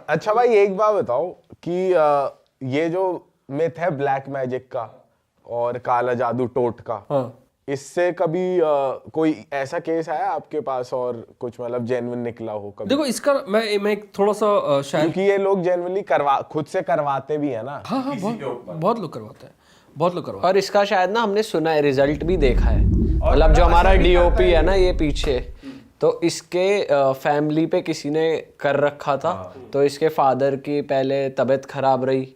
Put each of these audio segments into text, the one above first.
अच्छा भाई एक बात बताओ कि ये जो मिथ है ब्लैक मैजिक का और काला जादू टोट का, इससे कभी कोई ऐसा केस आया आपके पास और कुछ मतलब जेन्युइन निकला हो कभी? देखो इसका मैं थोड़ा सा शायद, क्योंकि ये लोग जेन्युइनली खुद से करवाते भी है ना। हाँ बहुत लोग करवाते हैं, बहुत लोग करवाते हैं। और इसका शायद ना हमने सुना है, रिजल्ट भी देखा है, मतलब जो हमारा डीओपी है ना ये पीछे, तो इसके फैमिली पे किसी ने कर रखा था। तो इसके फादर की पहले तबीयत खराब रही,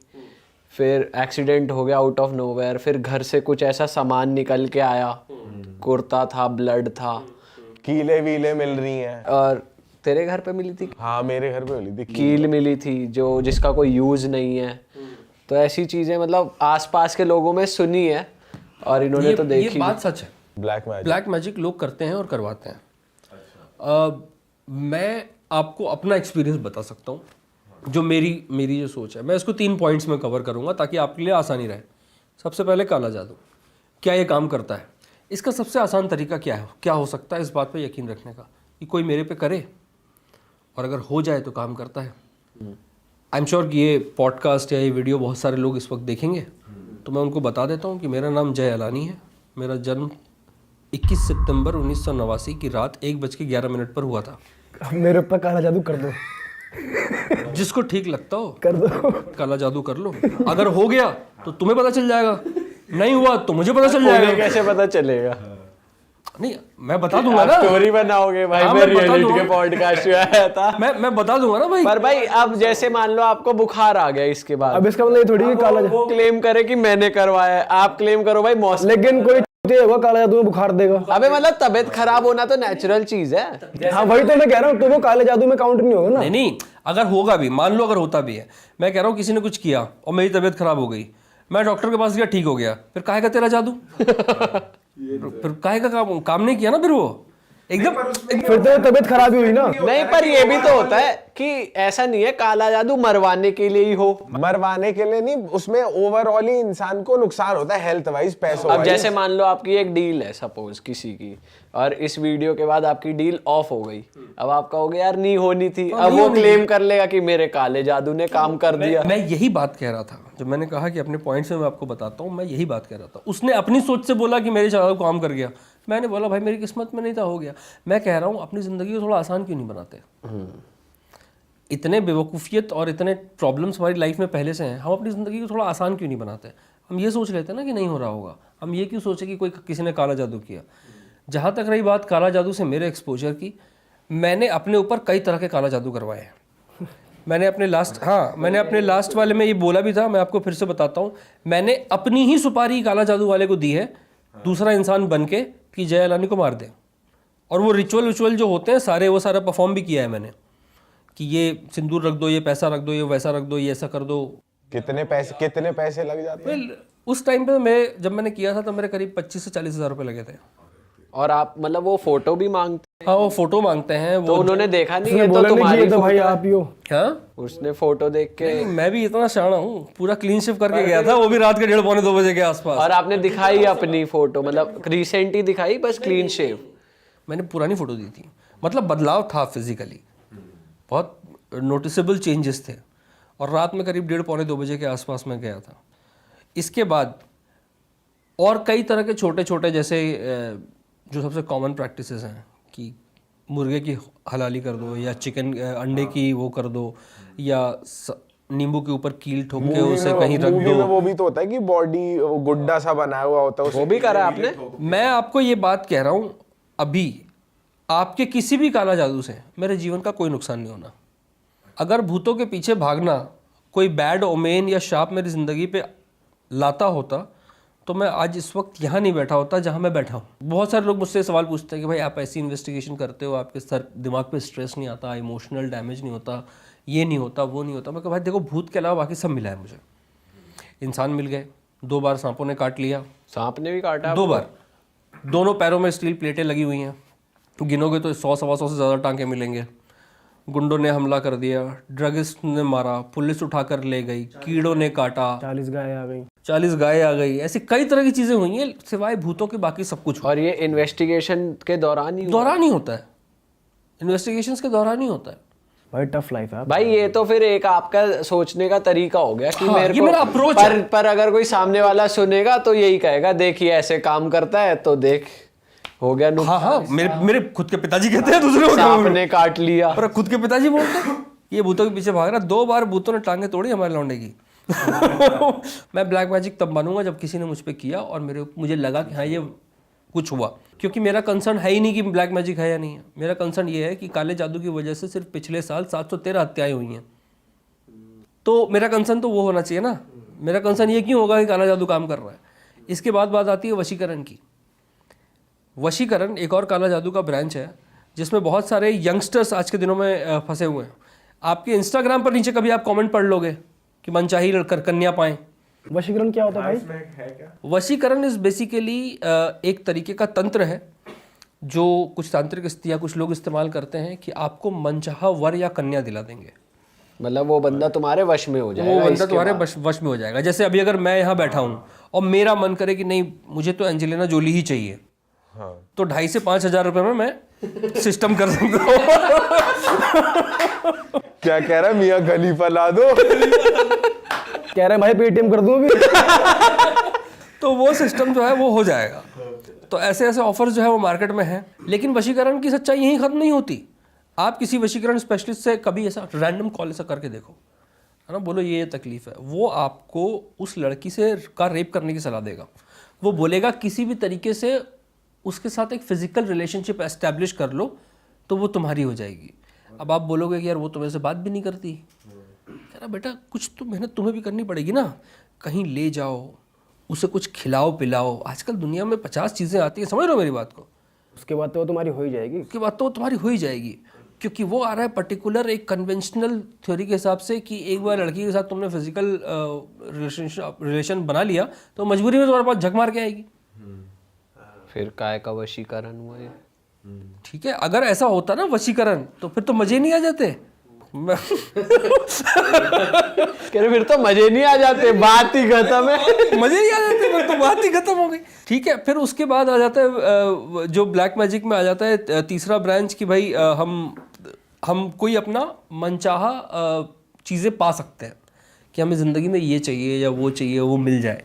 फिर एक्सीडेंट हो गया आउट ऑफ नोवेयर, फिर घर से कुछ ऐसा सामान निकल के आया, कुर्ता था, ब्लड था, कीले वीले मिल रही हैं। और तेरे घर पे मिली थी? हाँ मेरे घर पे मिली थी कील मिली थी जो जिसका कोई यूज नहीं है। तो ऐसी चीजें मतलब आसपास के लोगों में सुनी है और इन्होंने तो देखी। ये बात सच है, ब्लैक मैजिक लोग करते हैं और करवाते हैं। मैं आपको अपना एक्सपीरियंस बता सकता हूँ, जो मेरी जो सोच है। मैं इसको 3 पॉइंट्स में कवर करूँगा ताकि आपके लिए आसानी रहे। सबसे पहले काला जादू क्या ये काम करता है, इसका सबसे आसान तरीका क्या हो सकता है इस बात पे यकीन रखने का कि कोई मेरे पे करे और अगर हो जाए तो काम करता है। आई एम श्योर कि ये पॉडकास्ट या ये वीडियो बहुत सारे लोग इस वक्त देखेंगे, तो मैं उनको बता देता हूँ कि मेरा नाम जय अलानी है। मेरा जन्म 21 सितंबर 1989 की रात 1:11 पर हुआ था। मेरे ऊपर काला जादू कर दो, जिसको ठीक लगता हो कर दो, काला जादू कर लो। अगर हो गया तो तुम्हें पता चल जाएगा, नहीं हुआ तो मुझे पता चल जाएगा। कैसे पता चलेगा? नहीं मैं बता दूंगा ना, स्टोरी बनाओगे भाई। हाँ, मैं मैं बता रियलिटी दूंगा। के पॉडकास्ट में आया था। मैं बता दूंगा ना भाई। पर भाई अब जैसे मान लो आपको बुखार आ गया, इसके बाद अब इसका मतलब ये थोड़ी कि काला वो क्लेम करे कि मैंने करवाया है, आप क्लेम करो भाई मौसम। लेकिन कोई होगा काला जादू में बुखार देगा। अबे मतलब तबीयत खराब होना तो नेचुरल चीज है। हाँ वही तो मैं कह रहा हूँ, तो वो काले जादू में काउंट नहीं होगा ना। नहीं अगर होगा भी, मान लो अगर होता भी है, मैं कह रहा हूँ किसी ने कुछ किया और मेरी तबीयत खराब हो गई, मैं डॉक्टर के पास गया, ठीक हो गया, फिर काहे का तेरा जादू? फिर काहे का काम नहीं किया ना फिर वो एकदम। फिर तो तबीयत खराब ही हुई ना। नहीं पर ये भी तो होता है कि ऐसा नहीं है काला जादू मरवाने के लिए ही हो। मरवाने के लिए नहीं, उसमें ओवरऑल ही इंसान को नुकसान होता है हेल्थ वाइज, पैसों अब वाइज। जैसे मान लो आपकी एक डील है सपोज किसी की, और इस वीडियो के बाद आपकी डील ऑफ हो गई, अब आप कहोगे यार नहीं होनी थी, अब वो क्लेम कर लेगा कि मेरे काले जादू ने काम कर दिया। मैं यही बात कह रहा था, जब मैंने कहा कि अपने पॉइंट्स में मैं आपको बताता हूँ, मैं यही बात कह रहा था। उसने अपनी सोच से बोला कि मेरे जादू काम कर गया, मैंने बोला भाई मेरी किस्मत में नहीं था, हो गया। मैं कह रहा हूँ अपनी ज़िंदगी को थोड़ा आसान क्यों नहीं बनाते? इतने बेवकूफ़ियत और इतने प्रॉब्लम्स हमारी लाइफ में पहले से हैं, हम अपनी ज़िंदगी को थोड़ा आसान क्यों नहीं बनाते? हम ये सोच लेते हैं ना कि नहीं हो रहा होगा, हम ये क्यों सोचे कि किसी ने काला जादू किया। जहाँ तक रही बात काला जादू से मेरे एक्सपोजर की, मैंने अपने ऊपर कई तरह के काला जादू करवाए हैं। मैंने अपने लास्ट वाले में ये बोला भी था, मैं आपको फिर से बताता हूँ। मैंने अपनी ही सुपारी काला जादू वाले को दी है, दूसरा इंसान बन के, कि जय अलानी को मार दे। और वो रिचुअल जो होते हैं सारे, वो सारा परफॉर्म भी किया है मैंने, कि ये सिंदूर रख दो, ये पैसा रख दो, ये वैसा रख दो, ये ऐसा कर दो। कितने पैसे लग जाते हैं? उस टाइम पे जब मैंने किया था तो मेरे करीब 25 से 40 हज़ार रुपये लगे थे। और आप मतलब वो फोटो भी मांगते? हाँ वो फोटो मांगते हैं। तो वो उन्होंने देखा नहीं है तो बोला नहीं कि तुम्हारी ये तो भाई फोटो आप ही हो। हाँ उसने फोटो देख के नहीं, मैं भी इतना शाना हूँ, पूरा क्लीन शेव करके गया था, वो भी रात के 1:30-2 बजे के आसपास। और आपने दिखाई अपनी फोटो, मतलब रिसेंट ही दिखाई, बस क्लीन शेव? मैंने पुरानी फोटो दी थी, मतलब बदलाव था फिजिकली, बहुत नोटिसेबल चेंजेस थे। और रात में करीब 1:30-2 बजे के आसपास में गया था। इसके बाद और कई तरह के छोटे छोटे, जैसे जो सबसे कॉमन प्रैक्टिसेस हैं कि मुर्गे की हलाली कर दो, या चिकन अंडे की वो कर दो, या नींबू के ऊपर कील ठोक के उसे कहीं रख दो। वो भी तो होता है कि बॉडी गुड्डा सा बनाया हुआ होता है, वो भी करा आपने? मैं आपको ये बात कह रहा हूँ, अभी आपके किसी भी काला जादू से मेरे जीवन का कोई नुकसान नहीं होना। अगर भूतों के पीछे भागना कोई बैड ओमेन या शाप मेरी ज़िंदगी पे लाता होता तो मैं आज इस वक्त यहाँ नहीं बैठा होता जहाँ मैं बैठा हूँ। बहुत सारे लोग मुझसे सवाल पूछते हैं कि भाई आप ऐसी इन्वेस्टिगेशन करते हो, आपके दिमाग पे स्ट्रेस नहीं आता, इमोशनल डैमेज नहीं होता, ये नहीं होता, वो नहीं होता। मैं कहा भाई देखो, भूत के अलावा बाकी सब मिला है मुझे। इंसान मिल गए, 2 बार सांपों ने काट लिया। सांप ने भी काटा? 2 बार। दोनों पैरों में स्टील प्लेटें लगी हुई हैं, गिनोगे तो 100-125 से ज़्यादा टांके मिलेंगे। गुंडों ने हमला कर दिया, ड्रगिस्ट ने मारा, पुलिस उठाकर ले गई, कीड़ों ने काटा, 40 गाय आ गई, ऐसी कई तरह की चीज़ें हुई हैं। सिवाय भूतों के बाकी सब कुछ। और ये इन्वेस्टिगेशन के दौरान ही होता है, इन्वेस्टिगेशंस के दौरान ही होता है। भाई टफ लाइफ है। भाई ये तो फिर एक आपका सोचने का तरीका हो गया कि हाँ, मेरे ये को मेरा approach पर अगर कोई सामने वाला सुनेगा तो यही कहेगा देखिए ऐसे काम करता है तो देख हो गया हाँ हाँ, मेरे खुद के पिताजी कहते हैं दूसरे सांप को, ने काट लिया। पर खुद के पिताजी बोलते हैं ये भूतों के पीछे भाग रहा। 2 बार भूतों ने टांगे तोड़ी हमारे लौंडे की। मैं ब्लैक मैजिक तब मानूंगा जब किसी ने मुझ पे किया और मुझे लगा कि हाँ ये कुछ हुआ, क्योंकि मेरा कंसर्न है ही नहीं कि ब्लैक मैजिक है या नहीं है। मेरा कंसर्न ये है कि काले जादू की वजह से सिर्फ पिछले साल 713 हत्याएं हुई हैं, तो मेरा कंसर्न तो वो होना चाहिए ना। मेरा कंसर्न ये क्यों होगा कि काला जादू काम कर रहा है। इसके बाद बात आती है वशीकरण की। वशीकरण एक और काला जादू का ब्रांच है जिसमें बहुत सारे यंगस्टर्स आज के दिनों में फंसे हुए हैं। आपके इंस्टाग्राम पर नीचे कभी आप कमेंट पढ़ लोगे कि मनचाही लड़कर कन्या पाएं। वशीकरण क्या होता है भाई? वशीकरण इज बेसिकली एक तरीके का तंत्र है जो कुछ तांत्रिक स्त्रियाँ कुछ लोग इस्तेमाल करते हैं कि आपको मनचाहा वर या कन्या दिला देंगे। मतलब वो बंदा तुम्हारे वश में हो जाएगा। वो बंदा तुम्हारे वश में हो जाएगा। जैसे अभी अगर मैं यहाँ बैठा हूँ और मेरा मन करे कि नहीं मुझे तो एंजेलिना जोली ही चाहिए, हाँ। तो 2,500 से 5,000 रुपए में मैं सिस्टम कर सकता हूँ। क्या कह रहा है, मियां खलीफा ला दो। कह रहे हैं भाई पेटीएम कर दूं अभी। तो वो सिस्टम जो है वो हो जाएगा। तो ऐसे ऐसे ऑफर्स जो है वो मार्केट में हैं। लेकिन वशीकरण की सच्चाई यहीं खत्म नहीं होती। आप किसी वशीकरण स्पेशलिस्ट से कभी ऐसा रैंडम कॉल ऐसा करके देखो, है ना, बोलो ये तकलीफ है, वो आपको उस लड़की से का रेप करने की सलाह देगा। वो बोलेगा किसी भी तरीके से उसके साथ एक फिजिकल रिलेशनशिप एस्टैब्लिश कर लो तो वो तुम्हारी हो जाएगी। अब आप बोलोगे कि यार वो तुम्हें से बात भी नहीं करती। कह रहा बेटा कुछ तो मेहनत तुम्हें भी करनी पड़ेगी ना, कहीं ले जाओ, उसे कुछ खिलाओ पिलाओ। आजकल दुनिया में 50 चीज़ें आती हैं, समझ रहे हो मेरी बात को। उसके बाद तो वो तुम्हारी हो ही जाएगी। उसके बाद तो वो तुम्हारी हो ही जाएगी, क्योंकि वो आ रहा है पर्टिकुलर एक कन्वेंशनल थ्योरी के हिसाब से कि एक बार लड़की के साथ तुमने फिजिकल रिलेशन बना लिया तो मजबूरी में तुम्हारे पास झक मार के आएगी। फिर काय का वशीकरण हुआ ये। ठीक है, अगर ऐसा होता ना वशीकरण तो फिर तो मजे नहीं आ जाते। कह रहे फिर तो मजे नहीं आ जाते, बात ही खत्म है। मजे नहीं आ जाते, फिर तो बात ही खत्म हो गई। ठीक है, फिर उसके बाद आ जाता है जो ब्लैक मैजिक में आ जाता है तीसरा ब्रांच कि भाई हम कोई अपना मनचाहा चीज़ें पा सकते हैं कि हमें ज़िंदगी में ये चाहिए या वो चाहिए, वो मिल जाए।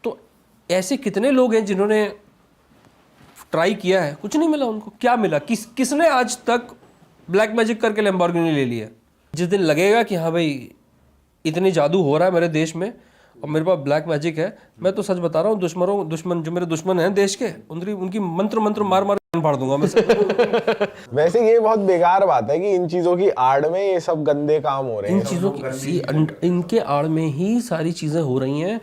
तो ऐसे कितने लोग हैं जिन्होंने ट्राई किया है, कुछ नहीं मिला उनको। क्या मिला? किसने आज तक ब्लैक मैजिक करके लैम्बोर्गिनी ले लिया? जिस दिन लगेगा कि हाँ भाई इतनी जादू हो रहा है मेरे देश में और मेरे पास ब्लैक मैजिक है, मैं तो सच बता रहा हूँ, दुश्मन जो मेरे दुश्मन हैं देश के, उनकी मंत्र मार फाड़ दूंगा मैं। वैसे ये बहुत बेकार बात है कि इन चीजों की आड़ में ये सब गंदे काम हो रहे हैं। इन चीज़ों की इनके आड़ में ही सारी चीज़ें हो रही हैं।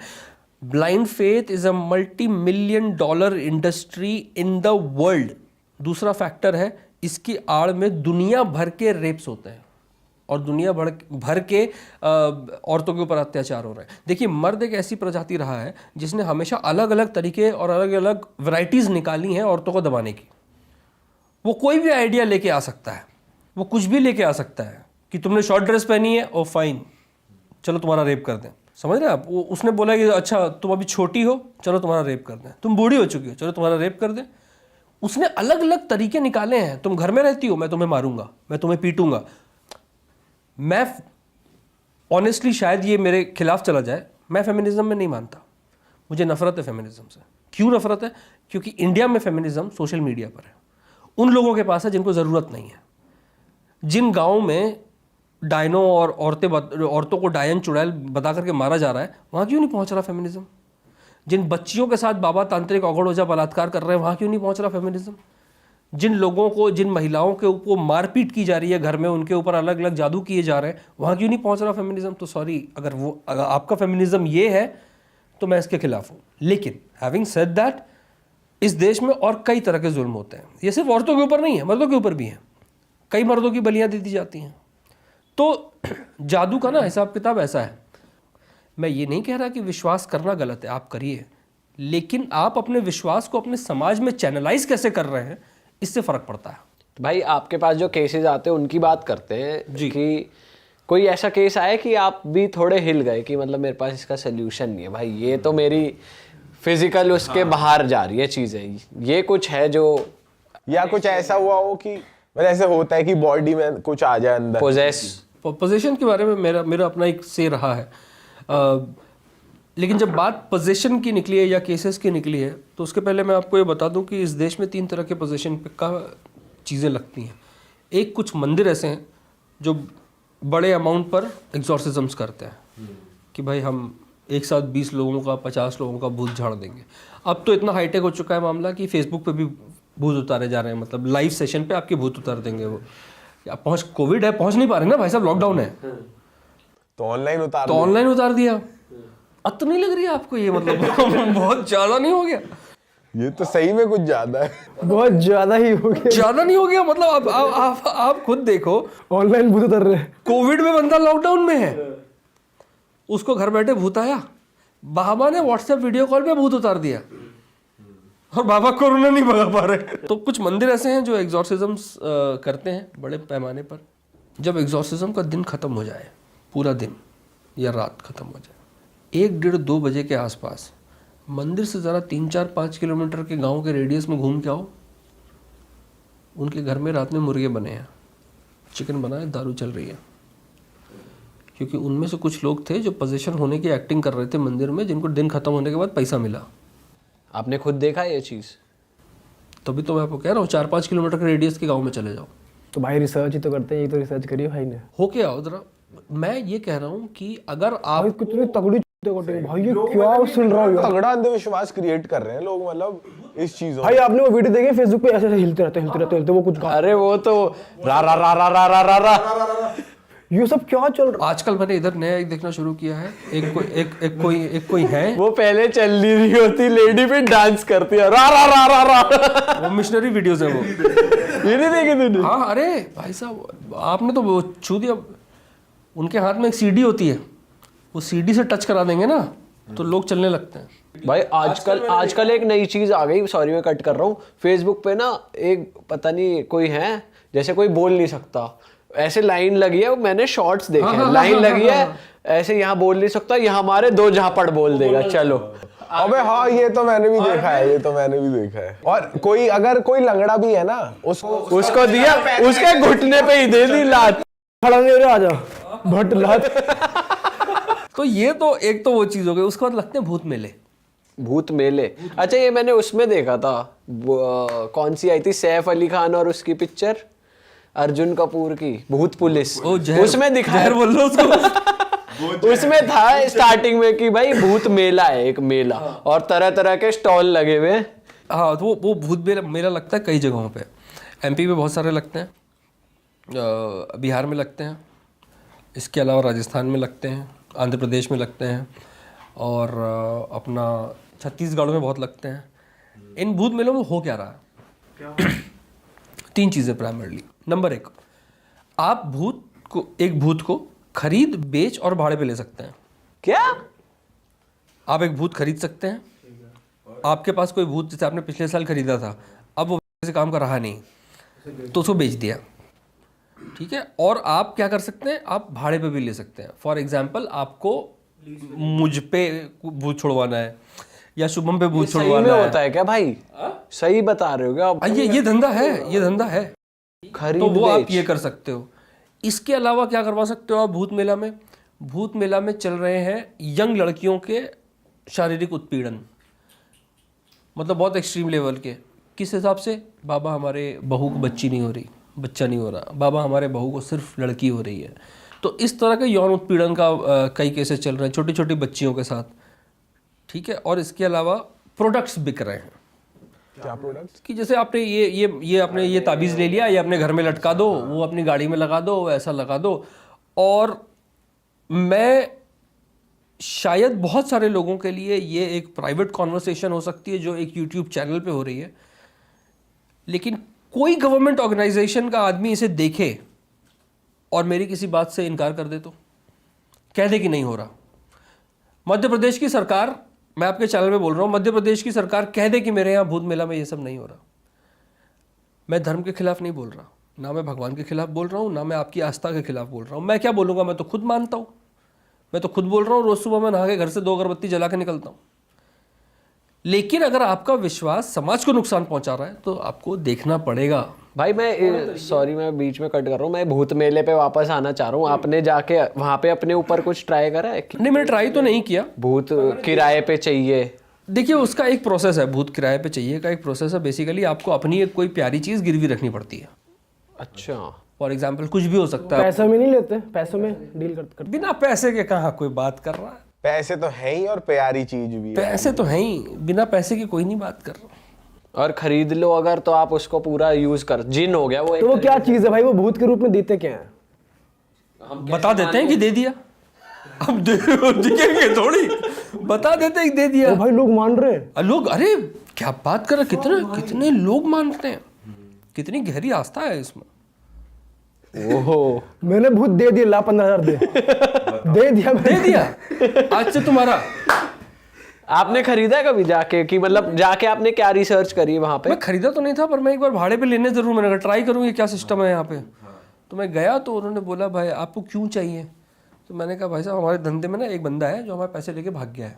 Blind faith is a $multi-million industry in the world. दूसरा फैक्टर है इसकी आड़ में दुनिया भर के रेप्स होते हैं और दुनिया भर के औरतों के ऊपर अत्याचार हो रहे हैं। देखिए, मर्द एक ऐसी प्रजाति रहा है जिसने हमेशा अलग अलग तरीके और अलग अलग वैरायटीज़ निकाली हैं औरतों को दबाने की। वो कोई भी आइडिया लेके आ सकता है, वो कुछ भी लेके आ सकता है कि तुमने शॉर्ट ड्रेस पहनी है, ओ फाइन, चलो तुम्हारा रेप कर दें। समझ रहे हैं आप? उसने बोला कि अच्छा तुम अभी छोटी हो, चलो तुम्हारा रेप कर दें। तुम बूढ़ी हो चुकी हो, चलो तुम्हारा रेप कर दें। उसने अलग अलग तरीके निकाले हैं। तुम घर में रहती हो, मैं तुम्हें मारूंगा, मैं तुम्हें पीटूंगा। मैं ऑनेस्टली शायद ये मेरे खिलाफ चला जाए, मैं फेमिनिज्म में नहीं मानता। मुझे नफरत है फेमिनिज्म से। क्यों नफरत है? क्योंकि इंडिया में फेमिनिज्म सोशल मीडिया पर है, उन लोगों के पास है जिनको ज़रूरत नहीं है। जिन गाँव में डायनो और औरतों को डायन चुड़ैल बता करके मारा जा रहा है, वहाँ क्यों नहीं पहुँच रहा फेमिनिज्म? जिन बच्चियों के साथ बाबा तांत्रिक अगड़ोजा बलात्कार कर रहे हैं, वहाँ क्यों नहीं पहुँच रहा फेमिनिज्म? जिन लोगों को, जिन महिलाओं के ऊपर मारपीट की जा रही है घर में, उनके ऊपर अलग अलग जादू किए जा रहे हैं, वहाँ क्यों नहीं पहुँच रहा फेमिनिज्म? तो सॉरी, अगर आपका फेमिनिज्म ये है तो मैं इसके खिलाफ हूँ। लेकिन हैविंग सेड दैट, इस देश में और कई तरह के जुल्म होते हैं। ये सिर्फ औरतों के ऊपर नहीं है, मर्दों के ऊपर भी है। कई मर्दों की बलियाँ दे दी जाती हैं। तो जादू का ना हिसाब किताब ऐसा है। मैं ये नहीं कह रहा कि विश्वास करना गलत है, आप करिए, लेकिन आप अपने विश्वास को अपने समाज में चैनलाइज कैसे कर रहे हैं, इससे फर्क पड़ता है। भाई आपके पास जो केसेस आते हैं उनकी बात करते हैं जी, कि कोई ऐसा केस आया कि आप भी थोड़े हिल गए कि मतलब मेरे पास इसका सोल्यूशन नहीं है भाई, ये तो मेरी फिजिकल उसके बाहर जा रही है चीज़ें, ये कुछ है जो, या कुछ ऐसा हुआ हो कि मतलब ऐसे होता है कि बॉडी में कुछ आ जाए अंदर? पोजेस। पोजीशन के बारे में मेरा अपना एक से रहा है, लेकिन जब बात पोजीशन की निकली है या केसेस की निकली है, तो उसके पहले मैं आपको ये बता दूं कि इस देश में 3 तरह के पोजीशन का चीज़ें लगती हैं। एक, कुछ मंदिर ऐसे हैं जो बड़े अमाउंट पर एग्जॉर्सिज्म्स करते हैं कि भाई हम एक साथ 20 लोगों का 50 लोगों का भूत झाड़ देंगे। अब तो इतना हाईटेक हो चुका है मामला कि फेसबुक पे भी भूत उतारे जा रहे हैं, मतलब लाइव सेशन पे आपके भूत उतार देंगे वो। कोविड है, पहुंच नहीं पा रहे ना भाई साहब, लॉकडाउन है, तो ऑनलाइन उतार तो ऑनलाइन उतार दिया। अब तो नहीं लग रही है आपको ये मतलब बहुत ज्यादा नहीं हो गया? ये तो सही में कुछ ज्यादा है। बहुत ज्यादा ही हो गया। ज्यादा नहीं हो गया मतलब आप खुद देखो, ऑनलाइन भूत उतर रहे हैं। कोविड में बंदा लॉकडाउन में है, उसको घर बैठे भूत आया, बाबा ने व्हाट्सएप वीडियो कॉल पे भूत उतार दिया और बाबा कोरोना नहीं भगा पा रहे। तो कुछ मंदिर ऐसे हैं जो एग्जॉर्सिज्म्स करते हैं बड़े पैमाने पर। जब एग्जॉर्सिज्म का दिन खत्म हो जाए, पूरा दिन या रात खत्म हो जाए, 1, 1:30, 2 बजे के आसपास मंदिर से ज़रा 3, 4, 5 किलोमीटर के गांव के रेडियस में घूम के आओ, उनके घर में रात में मुर्गे बने हैं, चिकन बना है, दारू चल रही है। क्योंकि उनमें से कुछ लोग थे जो पोजीशन होने की एक्टिंग कर रहे थे मंदिर में, जिनको दिन खत्म होने के बाद पैसा मिला। आपने खुद देखा ये चीज़? तभी तो मैं आपको कह रहा हूँ 4-5 किलोमीटर के रेडियस के गांव में चले जाओ। तो भाई रिसर्च ही तो करते हैं, ये तो रिसर्च करिए भाई ने। होके आओ जरा। मैं ये कह रहा हूँ कि अगर आप भाई कितनी तगड़ी भाई, ये क्या सुन रहा हूँ? तगड़ा अंधविश्वास क्रिएट कर रहे हैं लोग, मतलब इस चीजों भाई आपने वो वीडियो देखे फेसबुक पे, ऐसे हिलते रहते वो कुछ अरे वो तो रा रा रा रा रा रा रा रा ये सब क्या चल रहा? आजकल मैंने इधर नया एक देखना शुरू किया है, एक कोई है, वो पहले चल नहीं रही होती लेडी पे डांस करती है, रा रा रा रा रा। वो मिशनरी वीडियोस है वो। ये नहीं देखी तूने? हाँ, अरे भाई साहब आपने तो वो छू दिया। उनके हाथ में एक सीडी होती है, वो सीडी से टच करा देंगे ना तो लोग चलने लगते हैं। भाई आजकल एक नई चीज आ गई, सॉरी मैं कट कर रहा हूँ। फेसबुक पे ना एक पता नहीं कोई है, जैसे कोई बोल नहीं सकता, ऐसे लाइन लगी है, मैंने शॉर्ट्स देखे हैं, लाइन लगी है ऐसे, यहाँ बोल नहीं सकता, यहाँ हमारे 2 झापड़ बोल देगा, चलो। अबे हाँ, ये तो मैंने भी देखा है, ये तो मैंने भी देखा है। और कोई अगर कोई लंगड़ा भी है ना, उसको दिया, उसके घुटने पे ही दे दी लात। खड़ा नहीं रहा, आजा भट लात। तो ये तो एक तो वो चीज हो गई। उसके बाद लगते हैं भूत मेले। भूत मेले, अच्छा ये मैंने उसमें देखा था, कौन सी आई थी, सैफ अली खान और उसकी पिक्चर, अर्जुन कपूर की, भूत पुलिस। उसमें दिखाया, बोल लो उसको। उसमें था स्टार्टिंग में कि भाई भूत मेला है, एक मेला, और तरह तरह के स्टॉल लगे हुए। हाँ, तो वो भूत मेला लगता है कई जगहों पे। एमपी में बहुत सारे लगते हैं, बिहार में लगते हैं, इसके अलावा राजस्थान में लगते हैं, आंध्र प्रदेश में लगते हैं, और अपना छत्तीसगढ़ में बहुत लगते हैं। इन भूत मेलों में हो क्या रहा है? 3 चीज़ें प्राइमरली। नंबर 1, आप एक भूत को खरीद, बेच और भाड़े पे ले सकते हैं। क्या? आप एक भूत खरीद सकते हैं, आपके पास कोई भूत जैसे आपने पिछले साल खरीदा था, अब वो से काम कर रहा नहीं तो उसको बेच दिया, ठीक है। और आप क्या कर सकते हैं, आप भाड़े पे भी ले सकते हैं। फॉर एग्जाम्पल, आपको मुझ पे भूत छुड़वाना है या शुभम पे भूत छुड़वाना है। होता है क्या भाई? सही बता रहे हो क्या आप? ये धंधा है, ये धंधा है। खरीद तो वो आप बेच। ये कर सकते हो। इसके अलावा क्या करवा सकते हो आप भूत मेला में? भूत मेला में चल रहे हैं यंग लड़कियों के शारीरिक उत्पीड़न, मतलब बहुत एक्सट्रीम लेवल के। किस हिसाब से? बाबा हमारे बहू को बच्चा नहीं हो रहा, बाबा हमारे बहू को सिर्फ लड़की हो रही है। तो इस तरह के यौन उत्पीड़न का कई केसेस चल रहे हैं छोटी छोटी बच्चियों के साथ, ठीक है। और इसके अलावा प्रोडक्ट्स बिक रहे हैं। क्या प्रोडक्ट्स? कि जैसे आपने आपने ये ताबीज़ ले लिया, ये अपने घर में लटका दो, वो अपनी गाड़ी में लगा दो, ऐसा लगा दो। और मैं शायद बहुत सारे लोगों के लिए ये एक प्राइवेट कॉन्वर्सेशन हो सकती है जो एक यूट्यूब चैनल पे हो रही है, लेकिन कोई गवर्नमेंट ऑर्गेनाइजेशन का आदमी इसे देखे और मेरी किसी बात से इनकार कर दे, तो कह दे कि नहीं हो रहा। मध्य प्रदेश की सरकार, मैं आपके चैनल में बोल रहा हूँ, मध्य प्रदेश की सरकार कह दे कि मेरे यहाँ भूत मेला में ये सब नहीं हो रहा। मैं धर्म के खिलाफ नहीं बोल रहा, ना मैं भगवान के खिलाफ बोल रहा हूँ, ना मैं आपकी आस्था के खिलाफ बोल रहा हूँ। मैं क्या बोलूँगा, मैं तो खुद मानता हूँ, मैं तो खुद बोल रहा हूँ, रोज़ सुबह मैं नहा के घर से 2 अगरबत्ती जला के निकलता हूँ। लेकिन अगर आपका विश्वास समाज को नुकसान पहुँचा रहा है तो आपको देखना पड़ेगा भाई मैं सॉरी मैं बीच में कट कर रहा हूँ, मैं भूत मेले पे वापस आना चाह रहा हूँ। आपने जाके वहाँ पे अपने ऊपर कुछ ट्राई करा है कि नहीं, मैंने ट्राई तो नहीं किया। भूत किराए पे चाहिए? देखिए उसका एक प्रोसेस है, भूत किराए पे चाहिए का एक प्रोसेस है। बेसिकली आपको अपनी एक कोई प्यारी चीज़ गिरवी रखनी पड़ती है। अच्छा, फॉर एग्जाम्पल कुछ भी हो सकता है। पैसे में नहीं लेते, पैसों में डील करते बिना पैसे के कहाँ कोई बात कर रहा है? पैसे तो है ही और प्यारी चीज भी है। पैसे तो हैं ही, बिना पैसे के कोई नहीं बात कर रहा। और खरीद लो अगर तो आप उसको पूरा यूज कर, जिन हो गया वो एक तो वो क्या चीज है भाई, वो भूत के रूप में देते क्या है? बता देते हैं कि दे दिया, अब दिखेंगे थोड़ी, बता देते हैं कि दे दिया। तो भाई लोग मान रहे हैं। लोग, अरे क्या बात कर रहे, कितने लोग मानते हैं, कितनी गहरी आस्था है इसमें। ओहो, मैंने भूत दे दिया, ला 15,000 दे दिया दे दिया आज से तुम्हारा। आपने खरीदा है कभी जाके कि मतलब जाके आपने क्या रिसर्च करी वहाँ पे? मैं खरीदा तो नहीं था, पर मैं एक बार भाड़े पे लेने जरूर, मैंने कहा ट्राई करूँ ये क्या सिस्टम है यहाँ पे। तो मैं गया तो उन्होंने बोला भाई आपको क्यों चाहिए? तो मैंने कहा भाई साहब हमारे धंधे में ना एक बंदा है जो हमारे पैसे लेके भाग गया है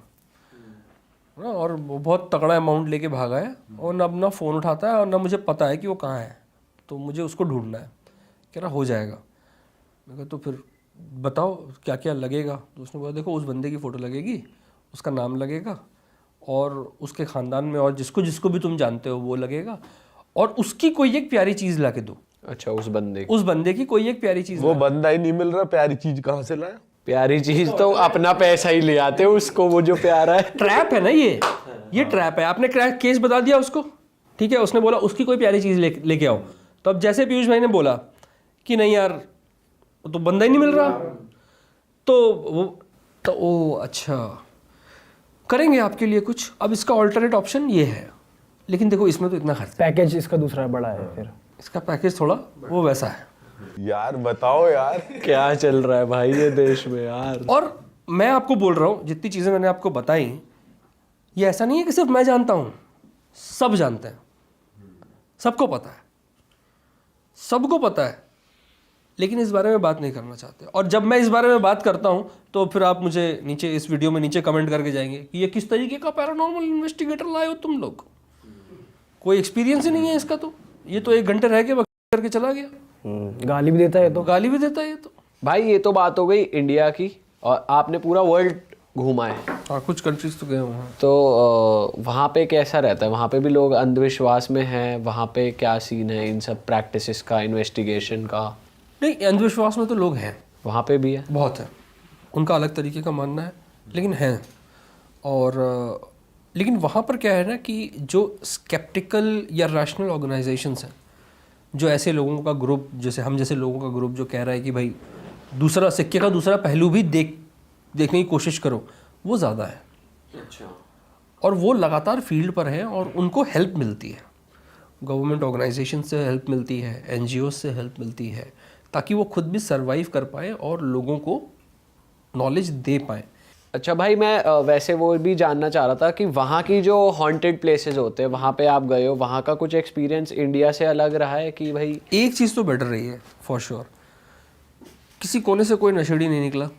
ना, और वो बहुत तगड़ा अमाउंट लेके भागा है, और ना अपना फ़ोन उठाता है और ना मुझे पता है कि वो कहाँ है, तो मुझे उसको ढूंढना है। कह रहा हो जाएगा। मैं कहा तो फिर बताओ क्या क्या लगेगा? तो उसने बोला देखो उस बंदे की फ़ोटो लगेगी, उसका नाम लगेगा, और उसके ख़ानदान में और जिसको जिसको भी तुम जानते हो वो लगेगा, और उसकी कोई एक प्यारी चीज़ ला के दो। अच्छा, उस बंदे की कोई एक प्यारी चीज़। वो बंदा ही नहीं मिल रहा, प्यारी चीज कहाँ से लाया? प्यारी चीज तो अपना पैसा ही ले आते हो उसको, वो जो प्यारा है। ट्रैप है ना ये ट्रैप है। आपने केस बता दिया उसको, ठीक है, उसने बोला उसकी कोई प्यारी चीज़ लेके आओ। तो अब जैसे पीयूष भाई ने बोला कि नहीं यार तो बंदा ही नहीं मिल रहा, तो ओ अच्छा करेंगे आपके लिए कुछ। अब इसका ऑल्टरनेट ऑप्शन ये है, लेकिन देखो इसमें तो इतना खर्च, पैकेज इसका दूसरा बड़ा है, फिर इसका पैकेज थोड़ा वो वैसा है। यार बताओ यार क्या चल रहा है भाई ये देश में यार। और मैं आपको बोल रहा हूँ जितनी चीज़ें मैंने आपको बताई, ये ऐसा नहीं है कि सिर्फ मैं जानता हूँ, सब जानते हैं, सबको पता है, सबको पता है, लेकिन इस बारे में बात नहीं करना चाहते। और जब मैं इस बारे में बात करता हूँ तो फिर आप मुझे नीचे इस वीडियो में नीचे कमेंट करके जाएंगे कि ये किस तरीके का पैरानॉर्मल इन्वेस्टिगेटर लाए हो तुम लोग, कोई एक्सपीरियंस ही नहीं है इसका, तो ये तो 1 घंटे रह के करके चला गया। गाली भी देता है, तो गाली भी देता है ये तो। भाई ये तो बात हो गई इंडिया की, और आपने पूरा वर्ल्ड घूमा है। हाँ कुछ कंट्रीज तो गए हुए हैं। तो वहाँ पे कैसा रहता है? वहाँ पे भी लोग अंधविश्वास में हैं? वहाँ पे क्या सीन है इन सब प्रैक्टिसेस का, इन्वेस्टिगेशन का? नहीं, अंधविश्वास में तो लोग हैं, वहाँ पे भी है, बहुत है, उनका अलग तरीके का मानना है, लेकिन हैं। और लेकिन वहाँ पर क्या है ना कि जो स्केप्टिकल या रैशनल ऑर्गेनाइजेशंस हैं, जो ऐसे लोगों का ग्रुप, जैसे हम जैसे लोगों का ग्रुप जो कह रहा है कि भाई दूसरा सिक्के का दूसरा पहलू भी देखने की कोशिश करो, वो ज़्यादा है। अच्छा। और वो लगातार फील्ड पर हैं और उनको हेल्प मिलती है, गवर्नमेंट ऑर्गेनाइजेशन से हेल्प मिलती है, NGOs से हेल्प मिलती है, ताकि वो खुद भी सरवाइव कर पाए और लोगों को नॉलेज दे पाए। अच्छा भाई, मैं वैसे वो भी जानना चाह रहा था कि वहाँ की जो हॉन्टेड प्लेसेस होते हैं, वहाँ पे आप गए हो, वहाँ का कुछ एक्सपीरियंस इंडिया से अलग रहा है कि भाई? एक चीज़ तो बेटर रही है फॉर श्योर, किसी कोने से कोई नशेड़ी नहीं निकला।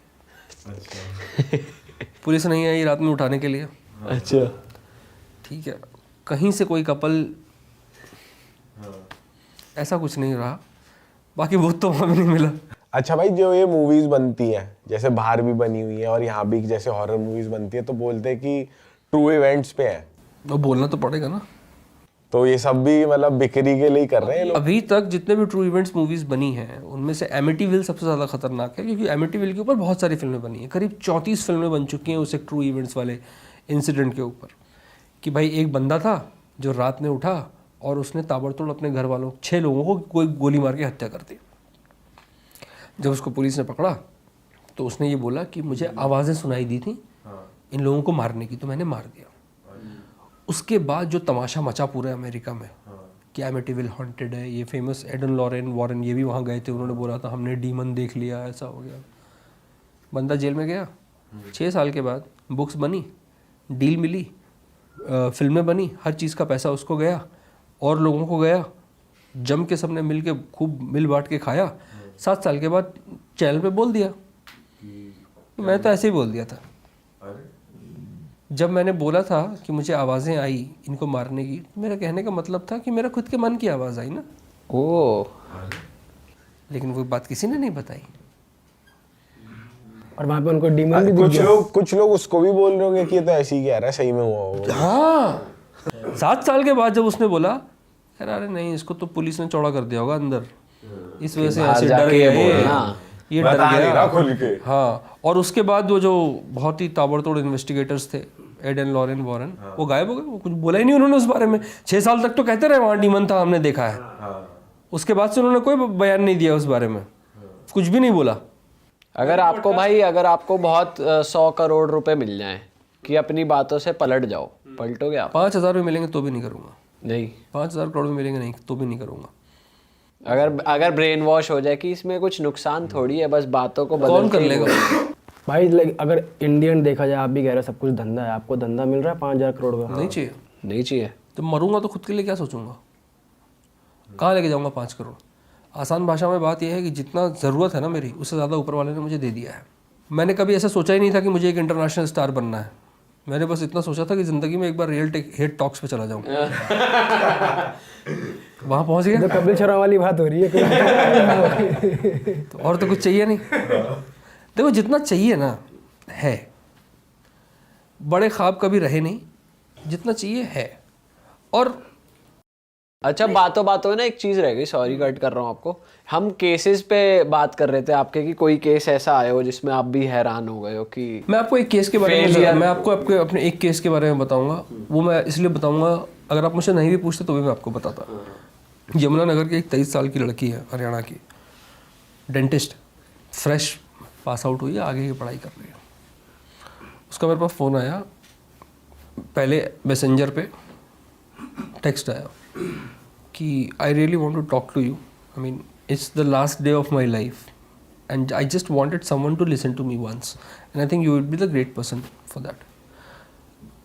पुलिस नहीं आई रात में उठाने के लिए। अच्छा, ठीक है, कहीं से कोई कपल, ऐसा कुछ नहीं रहा। बाकी भूत तो वहाँ भी नहीं मिला। अच्छा भाई, जो ये मूवीज बनती हैं, जैसे बाहर भी बनी हुई है और यहाँ भी जैसे हॉरर मूवीज बनती है, तो बोलते हैं कि ट्रू इवेंट्स पे है, वो बोलना तो पड़ेगा ना। तो ये सब भी मतलब बिक्री के लिए ही कर रहे हैं लोग। अभी तक जितने भी ट्रू इवेंट्स मूवीज बनी हैं उनमें से एमिटीविल सबसे ज़्यादा खतरनाक है, क्योंकि एमिटीविल के ऊपर बहुत सारी फिल्में बनी हैं, करीब 34 फिल्में बन चुकी हैं उस एक ट्रू इवेंट्स वाले इंसिडेंट के ऊपर, कि भाई एक बंदा था जो रात में उठा और उसने ताबड़तोड़ अपने घर वालों 6 लोगों को कोई गोली मार के हत्या कर दी। जब उसको पुलिस ने पकड़ा तो उसने ये बोला कि मुझे आवाज़ें सुनाई दी थी इन लोगों को मारने की, तो मैंने मार दिया। उसके बाद जो तमाशा मचा पूरे अमेरिका में कि एमिटीविल हॉन्टेड है, ये फेमस एडन वॉरेन ये भी वहाँ गए थे, उन्होंने बोला था हमने डीमन देख लिया, ऐसा हो गया। बंदा जेल में गया, 6 साल के बाद बुक्स बनी, डील मिली, फिल्में बनी, हर चीज़ का पैसा उसको गया और लोगों को गया, जम के सबने मिल के खूब मिल बांट के खाया। 7 साल के बाद चैनल पे बोल दिया, मैं तो ऐसे ही बोल दिया था। जब मैंने बोला था कि मुझे आवाज़ें आई इनको मारने की, तो मेरा कहने का मतलब था कि मेरा खुद के मन की आवाज़ आई ना। ओ लेकिन वो बात किसी ने नहीं बताई। और वहाँ पे उनको डीमन भी दिख गया। कुछ लोग उसको भी बोल रहे होंगे कि ये तो ऐसे ही कह रहा है, सही में हुआ होगा। हाँ 7 साल के बाद जब उसने बोला, कह रहा अरे नहीं इसको तो पुलिस ने चौड़ा कर दिया होगा अंदर, इस वजह से ऐसे डर गया ये डर बता नहीं गया। रहा खुल के। हाँ, और उसके बाद वो जो बहुत ही ताबड़तोड़ इन्वेस्टिगेटर्स थे, एडन लॉरेन वॉरेन, वो गायब हो गए, वो कुछ बोला ही नहीं उन्होंने उस बारे में। 6 साल तक तो कहते रहे वहाँ डीमन था, हमने देखा है। उसके बाद से उन्होंने कोई बयान नहीं दिया उस बारे में, कुछ भी नहीं बोला। अगर आपको बहुत 100 करोड़ रुपए मिल जाए कि अपनी बातों से पलट जाओ, पलटोगे आप? 5,000 में मिलेंगे तो भी नहीं करूँगा। नहीं, 5,000 करोड़ में मिलेंगे नहीं तो भी नहीं करूँगा। अगर ब्रेन वॉश हो जाए कि इसमें कुछ नुकसान थोड़ी है, बस बातों को कौन बदल कर लेगा? भाई लाइक अगर इंडियन देखा जाए, आप भी कह रहे हो सब कुछ धंधा है, आपको धंधा मिल रहा है 5,000 करोड़ का। नहीं चाहिए। नहीं चाहिए। तो मरूंगा तो खुद के लिए क्या सोचूंगा, कहाँ लेके जाऊंगा 5 करोड़? आसान भाषा में बात यह है कि जितना ज़रूरत है ना मेरी, उससे ज़्यादा ऊपर वाले ने मुझे दे दिया है। मैंने कभी ऐसा सोचा ही नहीं था कि मुझे एक इंटरनेशनल स्टार बनना है। मैंने बस इतना सोचा था कि ज़िंदगी में एक बार रियल हेड टॉक्स पे चला जाऊँ। वहाँ पहुँच गया तो कपिल शर्मा वाली बात हो रही है। तो और तो कुछ चाहिए नहीं। देखो जितना चाहिए ना है, बड़े ख्वाब कभी रहे नहीं, जितना चाहिए है। और अच्छा, बातों बातों में ना एक चीज रह गई, सॉरी कट कर रहा हूँ आपको। हम केसेस पे बात कर रहे थे आपके कि कोई केस ऐसा आया हो जिसमें आप भी हैरान हो गए हो कि मैं आपको एक केस के बारे में मैं आपको अपने एक केस के बारे में बताऊंगा। वो मैं इसलिए बताऊंगा, अगर आप मुझसे नहीं भी पूछते तो भी मैं आपको बताता। यमुनानगर की एक 23 साल की लड़की है, हरियाणा की, डेंटिस्ट, फ्रेश पास आउट हुई है, आगे की पढ़ाई कर रही है। उसका मेरे पास फ़ोन आया, पहले मैसेंजर पे टेक्स्ट आया कि I really want to talk to you, I mean it's the last day of my life and I just wanted someone to listen to me once and I think you will be the great person for that.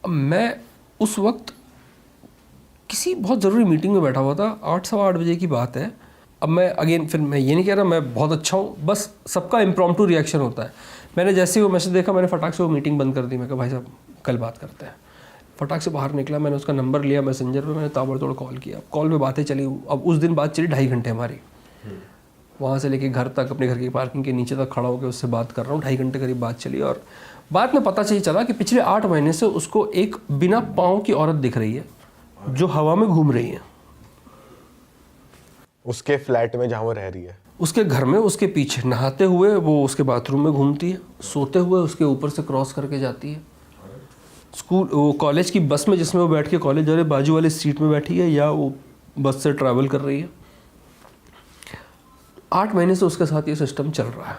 अब मैं उस वक्त किसी बहुत ज़रूरी meeting में बैठा हुआ था, 8 सवा 8 बजे की बात है। अब मैं अगेन फिर मैं ये नहीं कह रहा मैं बहुत अच्छा हूँ, बस सबका इम्प्रॉम्प्टू रिएक्शन होता है। मैंने जैसे ही वो मैसेज देखा, मैंने फटाक से वो मीटिंग बंद कर दी। मैं कहा भाई साहब कल बात करते हैं। फटाक से बाहर निकला, मैंने उसका नंबर लिया मैसेंजर पे, मैंने ताबड़तोड़ कॉल किया। कॉल पे बातें चली। अब उस दिन बात चली 2.5 घंटे हमारी, वहाँ से लेके घर तक, अपने घर की पार्किंग के नीचे तक खड़ा होकर उससे बात कर रहा हूँ। 2.5 घंटे करीब बात चली और बाद में पता चला कि पिछले 8 महीने से उसको एक बिना पाँव की औरत दिख रही है जो हवा में घूम रही है उसके फ्लैट में जहाँ वो रह रही है, उसके घर में, उसके पीछे। नहाते हुए वो उसके बाथरूम में घूमती है, सोते हुए उसके ऊपर से क्रॉस करके जाती है। स्कूल, वो कॉलेज की बस में जिसमें वो बैठ के कॉलेज जा रही है, बाजू वाली सीट में बैठी है या वो बस से ट्रैवल कर रही है। 8 महीने से उसके साथ ये सिस्टम चल रहा है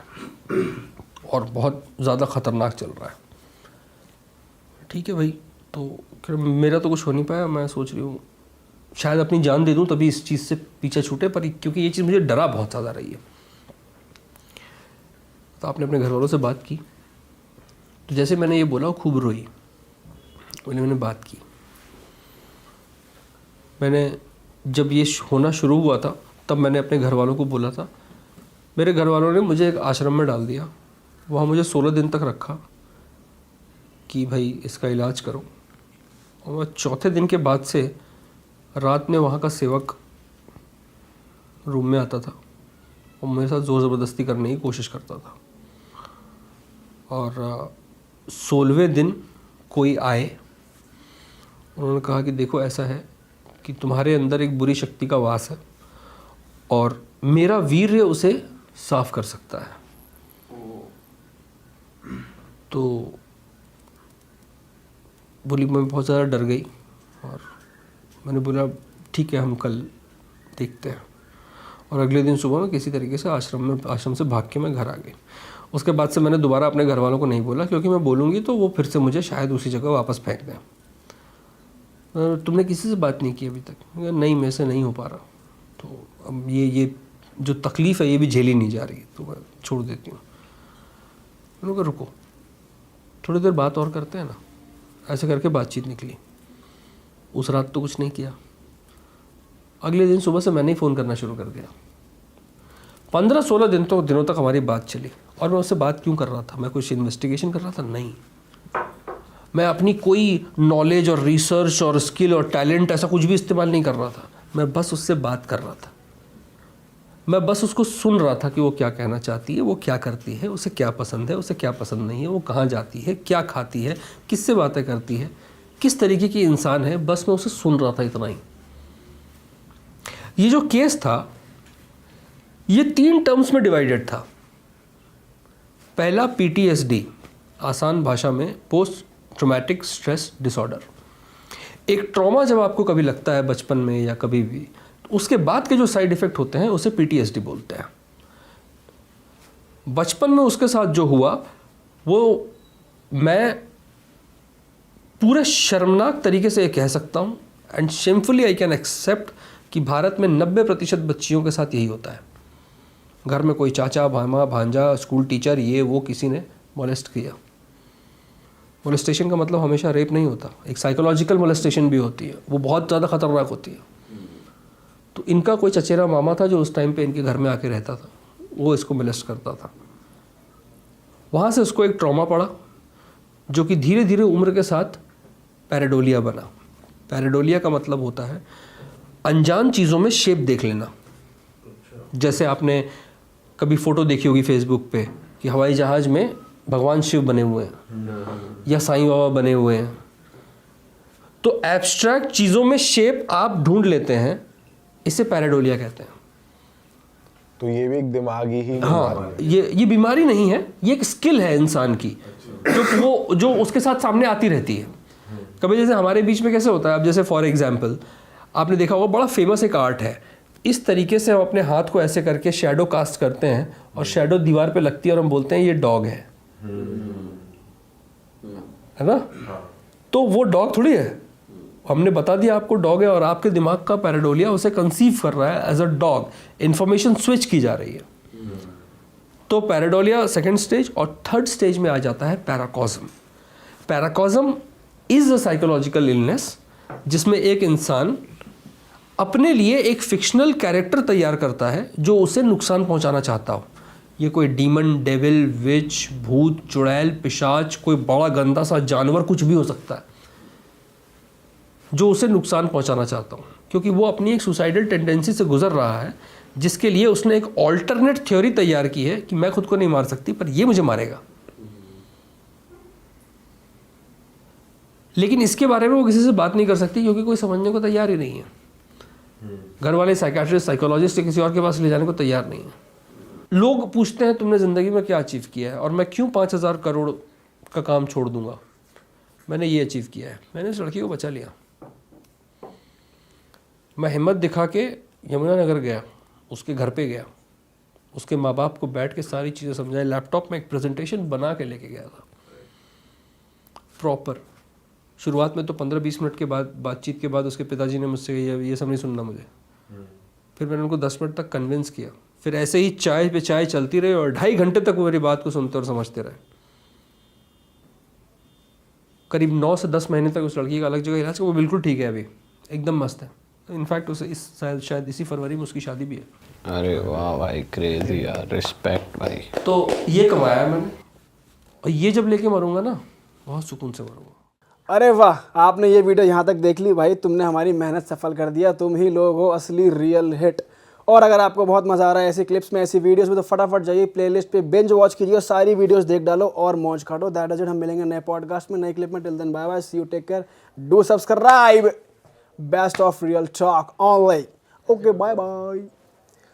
और बहुत ज़्यादा ख़तरनाक चल रहा है। ठीक है भाई, तो मेरा तो कुछ हो नहीं पाया। मैं सोच रही हूँ शायद अपनी जान दे दूँ तभी इस चीज़ से पीछे छूटे, पर क्योंकि ये चीज़ मुझे डरा बहुत ज़्यादा रही है। तो आपने अपने घर वालों से बात की? तो जैसे मैंने ये बोला वो खूब रोई। बोले मैंने बात की। मैंने जब ये होना शुरू हुआ था तब मैंने अपने घर वालों को बोला था। मेरे घर वालों ने मुझे एक आश्रम में डाल दिया, वहाँ मुझे 16 दिन तक रखा कि भाई इसका इलाज करो। और 4थे दिन के बाद से रात में वहाँ का सेवक रूम में आता था और मेरे साथ ज़ोर ज़बरदस्ती करने की कोशिश करता था। और 16वें दिन कोई आए, उन्होंने कहा कि देखो ऐसा है कि तुम्हारे अंदर एक बुरी शक्ति का वास है और मेरा वीर्य उसे साफ कर सकता है। तो बोली, मैं बहुत ज़्यादा डर गई और मैंने बोला ठीक है हम कल देखते हैं। और अगले दिन सुबह में किसी तरीके से आश्रम से भाग के मैं घर आ गई। उसके बाद से मैंने दोबारा अपने घर वालों को नहीं बोला, क्योंकि मैं बोलूँगी तो वो फिर से मुझे शायद उसी जगह वापस फेंक दें। तुमने किसी से बात नहीं की अभी तक? नहीं, मेरे से नहीं हो पा रहा। तो अब ये जो तकलीफ़ है ये भी झेली नहीं जा रही, तो मैं छोड़ देती हूँ। मैंने कहा रुको थोड़ी देर बात और करते हैं ना। ऐसे करके बातचीत निकली। उस रात तो कुछ नहीं किया। अगले दिन सुबह से मैंने ही फ़ोन करना शुरू कर दिया। 15-16 दिनों तक हमारी बात चली। और मैं उससे बात क्यों कर रहा था? मैं कुछ इन्वेस्टिगेशन कर रहा था? नहीं, मैं अपनी कोई नॉलेज और रिसर्च और स्किल और टैलेंट ऐसा कुछ भी इस्तेमाल नहीं कर रहा था। मैं बस उससे बात कर रहा था। मैं बस उसको सुन रहा था कि वो क्या कहना चाहती है, वो क्या करती है, उसे क्या पसंद है, उसे क्या पसंद नहीं है, वो कहाँ जाती है, क्या खाती है, किससे बातें करती है, किस तरीके की इंसान है, बस मैं उसे सुन रहा था, इतना ही। ये जो केस था ये 3 टर्म्स में डिवाइडेड था। पहला PTSD, आसान भाषा में पोस्ट ट्रॉमेटिक स्ट्रेस डिसऑर्डर। एक ट्रॉमा जब आपको कभी लगता है बचपन में या कभी भी, तो उसके बाद के जो साइड इफ़ेक्ट होते हैं उसे PTSD बोलते हैं। बचपन में उसके साथ जो हुआ वो मैं पूरे शर्मनाक तरीके से कह सकता हूँ, एंड शेमफुली आई कैन एक्सेप्ट कि भारत में 90% बच्चियों के साथ यही होता है। घर में कोई चाचा, मामा, भांजा, स्कूल टीचर, ये वो किसी ने मोलेस्ट किया। मोलेस्टेशन का मतलब हमेशा रेप नहीं होता, एक साइकोलॉजिकल मोलेस्टेशन भी होती है, वो बहुत ज़्यादा खतरनाक होती है। तो इनका कोई चचेरा मामा था जो उस टाइम पे इनके घर में आके रहता था, वो इसको मोलेस्ट करता था। वहाँ से उसको एक ट्रॉमा पड़ा जो कि धीरे धीरे उम्र के साथ पैराडोलिया बना। पैराडोलिया का मतलब होता है अनजान चीज़ों में शेप देख लेना। जैसे आपने कभी फ़ोटो देखी होगी फेसबुक पे कि हवाई जहाज़ में भगवान शिव बने हुए हैं या साईं बाबा बने हुए हैं। तो एब्स्ट्रैक्ट चीज़ों में शेप आप ढूंढ लेते हैं, इसे पैराडोलिया कहते हैं। तो ये भी एक दिमागी ही हाँ, ये बीमारी नहीं है, ये एक स्किल है इंसान की जो उसके साथ सामने आती रहती है। कभी जैसे हमारे बीच में कैसे होता है, अब जैसे फॉर एग्जांपल आपने देखा होगा बड़ा फेमस एक आर्ट है, इस तरीके से हम अपने हाथ को ऐसे करके शैडो कास्ट करते हैं और शैडो दीवार पे लगती है और हम बोलते हैं ये डॉग है ना? तो वो डॉग थोड़ी है, हमने बता दिया आपको डॉग है और आपके दिमाग का पैराडोलिया उसे कंसीव कर रहा है as a dog, information switch की जा रही है। तो पैराडोलिया सेकंड स्टेज, और थर्ड स्टेज में आ जाता है paracosm. Paracosm is a psychological illness जिसमें एक इंसान अपने लिए एक फिक्शनल कैरेक्टर तैयार करता है जो उसे नुकसान पहुंचाना चाहता हो। ये कोई डीमन, डेविल, विच, भूत, चुड़ैल, पिशाच, कोई बड़ा गंदा सा जानवर, कुछ भी हो सकता है जो उसे नुकसान पहुंचाना चाहता हूँ, क्योंकि वो अपनी एक सुसाइडल टेंडेंसी से गुजर रहा है जिसके लिए उसने एक ऑल्टरनेट थ्योरी तैयार की है कि मैं खुद को नहीं मार सकती पर ये मुझे मारेगा। लेकिन इसके बारे में वो किसी से बात नहीं कर सकती क्योंकि कोई समझने को तैयार ही नहीं है। घर वाले साइकियाट्रिस्ट, साइकोलॉजिस्ट किसी और के पास ले जाने को तैयार नहीं है। लोग पूछते हैं तुमने ज़िंदगी में क्या अचीव किया है, और मैं क्यों 5,000 करोड़ का काम छोड़ दूंगा। मैंने ये अचीव किया है, मैंने उस लड़की को बचा लिया। मैं हिम्मत दिखा के यमुनानगर गया, उसके घर पे गया, उसके माँ बाप को बैठ के सारी चीज़ें समझाई, लैपटॉप में एक प्रेजेंटेशन बना के लेके गया था प्रॉपर। शुरुआत में तो 15-20 मिनट के बाद बातचीत के बाद उसके पिताजी ने मुझसे ये सब नहीं सुनना मुझे। फिर मैंने उनको 10 मिनट तक कन्विंस किया, फिर ऐसे ही चाय पे चाय चलती रही और 2.5 घंटे तक वो मेरी बात को सुनते और समझते रहे। करीब 9 से 10 महीने तक उस लड़की का अलग जगह इलाज, वो बिल्कुल ठीक है, अभी एकदम मस्त है। तो इनफैक्ट उसे शायद इसी फरवरी में उसकी शादी भी है। अरे वाह भाई, क्रेजी यार, रिस्पेक्ट भाई। तो ये कमाया है मैंने, और ये जब लेके मरूंगा ना बहुत सुकून से मरूंगा। अरे वाह, आपने ये वीडियो यहाँ तक देख ली भाई, तुमने हमारी मेहनत सफल कर दिया। तुम ही लोग हो असली रियल हिट। और अगर आपको बहुत मज़ा आ रहा है ऐसी क्लिप्स में, ऐसी वीडियोस में, तो फटाफट जाइए प्लेलिस्ट पे बिंज वॉच कीजिए और सारी वीडियोस देख डालो और मौज काटो। That is it. हम मिलेंगे नए पॉडकास्ट में, नए क्लिप में। Till then bye bye, see you, take care, do subscribe. Best of real talk online. Okay, bye bye.